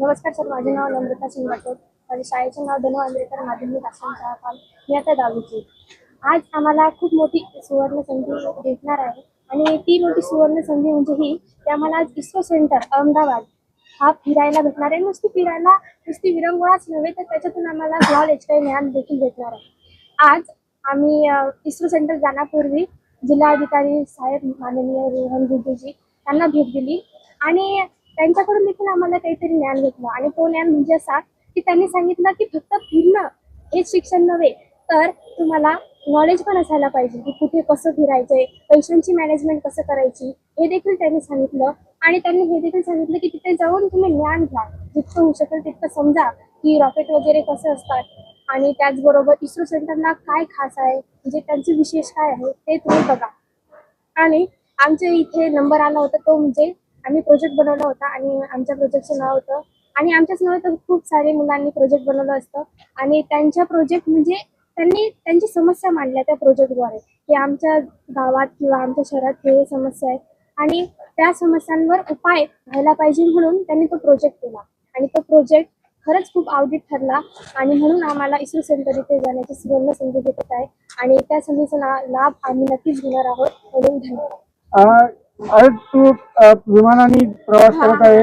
नमस्कार सर, माझे नाव नम्रता सिंग राठोड. माझ्या शाळेचे नाव धनु आंबेडकर माध्यमिक आश्रम शाळा पाल. मी आता 10वीची. आज आम्हाला खूप मोठी सुवर्ण संधी भेटणार आहे आणि ती मोठी सुवर्ण संधी म्हणजे ही की आम्हाला आज इस्रो सेंटर अहमदाबाद हा फिरायला भेटणार आहे. नुसती विरंगुळाच नव्हे तर त्याच्यातून आम्हाला नॉलेज काही ज्ञान देखील भेटणार आहे. आज आम्ही इस्रो सेंटर जाण्यापूर्वी जिल्हाधिकारी साहेब माननीय रोहन रिजिजूजी यांना भेट दिली आणि त्यांच्याकडून देखील आम्हाला काहीतरी ज्ञान घेतलं आणि तो ज्ञान म्हणजे असा की त्यांनी सांगितलं की फक्त फिरणं हेच शिक्षण नव्हे तर तुम्हाला नॉलेज पण असायला पाहिजे की कुठे कसं फिरायचंय, पैशांची मॅनेजमेंट कसं करायची हे देखील त्यांनी सांगितलं. आणि त्यांनी हे देखील सांगितलं की तिथे जाऊन तुम्ही ज्ञान घ्या, जितकं होऊ शकेल तितकं समजा की रॉकेट वगैरे कसे असतात आणि त्याचबरोबर इस्रो सेंटरला काय खास आहे, म्हणजे त्यांचे विशेष काय आहे ते तुम्ही बघा. आणि आमच्या इथे नंबर आला होता तो म्हणजे आम्ही प्रोजेक्ट बनवला होता आणि आमच्या प्रोजेक्टचं नाव होतं आणि आमच्याच नव्हे तर खूप सारे मुलांनी प्रोजेक्ट बनवलं असतं आणि त्यांच्या प्रोजेक्ट म्हणजे त्यांनी त्यांची समस्या मांडल्या त्या प्रोजेक्टद्वारे की आमच्या गावात किंवा आमच्या शहरात हे समस्या आहे आणि त्या समस्यांवर उपाय व्हायला पाहिजे म्हणून त्यांनी तो प्रोजेक्ट केला आणि तो प्रोजेक्ट खरंच खूप आवडीत ठरला आणि म्हणून आम्हाला इस्रो सेंटर इथे जाण्याची सुवर्ण संधी भेटत आहे आणि त्या संधीचा लाभ आम्ही नक्कीच घेणार आहोत. म्हणून धन्यवाद. आज तू विमानाने प्रवास करत आहे.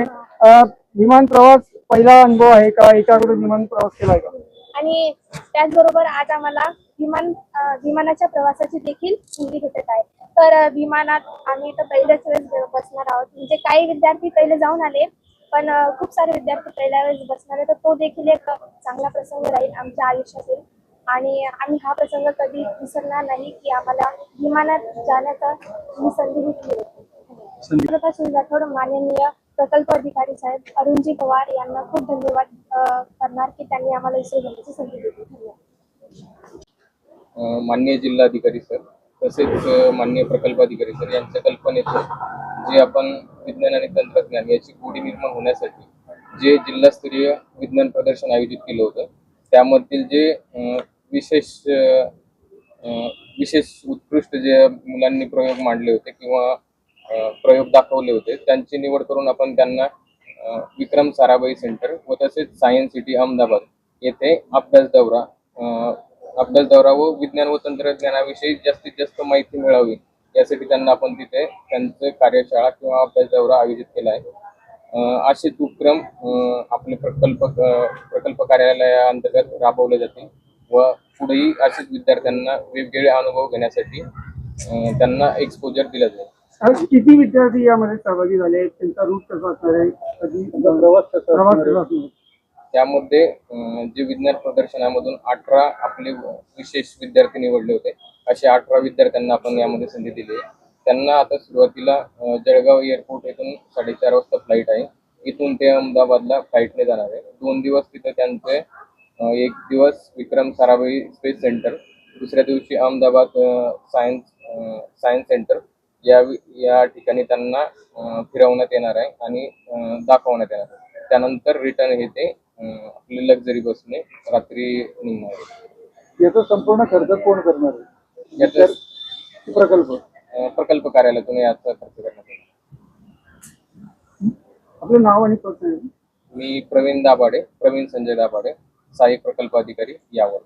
विमान प्रवास पहिला अनुभव आहे का? याच्याकडून विमान प्रवास केलाय का? आणि त्याचबरोबर आज आम्हाला विमानाच्या प्रवासाची देखील संधी भेटत आहे. तर विमानात आम्ही तर पहिल्याच वेळेस बसणार आहोत. म्हणजे काही विद्यार्थी पहिले जाऊन आले पण खूप सारे विद्यार्थी पहिल्या वेळेस बसणार आहे. तर तो देखील एक चांगला प्रसंग राहील आमच्या आयुष्यातील आणि आम्ही हा प्रसंग कधी विसरणार नाही की आम्हाला विमानात जाण्याचा संधी भेटली होती. नम्रता सिंग राठोड माननीय प्रकल्प अधिकारी साहेब अरुणजी पवार यांना खूप धन्यवाद करणार की त्यांनी आम्हाला इस्रो जाण्याची संधी दिली. धन्यवाद. माननीय जिल्हाधिकारी सर तसेच माननीय प्रकल्प अधिकारी सर यांच्या कल्पनेतून जे आपण विज्ञान आणि तंत्रज्ञान याची गोडी निर्माण होण्यासाठी जे जिल्हास्तरीय विज्ञान प्रदर्शन आयोजित केलं होतं त्यामधील जे विशेष उत्कृष्ट जे मुलांनी प्रयोग मांडले होते किंवा प्रयोग दाखवले होते त्यांची निवड करून आपण त्यांना विक्रम साराभाई सेंटर व तसेच सायन्स सिटी अहमदाबाद येथे अभ्यास दौरा व विज्ञान व तंत्रज्ञानाविषयी जास्तीत जास्त माहिती मिळावी यासाठी त्यांना आपण तिथे त्यांचं कार्यशाळा किंवा अभ्यास दौरा आयोजित केला आहे. असेच उपक्रम आपले प्रकल्प कार्यालयाअंतर्गत राबवले जातील व पुढेही असेच विद्यार्थ्यांना वेगवेगळे अनुभव घेण्यासाठी त्यांना एक्सपोजर दिला जाईल. आज किती विद्यार्थी यामध्ये सहभागी झाले? त्यांचा रूट कसा असणार आहे? कधी प्रवास कसा असणार? त्यामध्ये जे विज्ञान प्रदर्शनामधून 18 आपले विशेष विद्यार्थी निवडले होते असे 18 विद्यार्थ्यांना आपण यामध्ये संधी दिली आहे. त्यांना आता सुरुवातीला जळगाव एअरपोर्ट येथून 4:30 वाजता फ्लाईट आहे. इथून ते अहमदाबादला फ्लाईटने जाणार आहे. 2 दिवस तिथे त्यांचे एक दिवस विक्रम साराभाई स्पेस सेंटर, दुसऱ्या दिवशी अहमदाबाद सायन्स सेंटर या ठिकाणी त्यांना फिरवण्यात येणार आहे आणि दाखवण्यात येणार आहे. त्यानंतर रिटर्न हे ते आपले लक्झरी बसने रात्री निघणार आहे. याचा संपूर्ण खर्च कोण करणार आहे? याचा प्रकल्प कार्यालयातून याचा खर्च करण्यात येईल. आपलं नाव आणि पत्ता? मी प्रवीण संजय दाभाडे, सहाय्यक प्रकल्प अधिकारी यावर.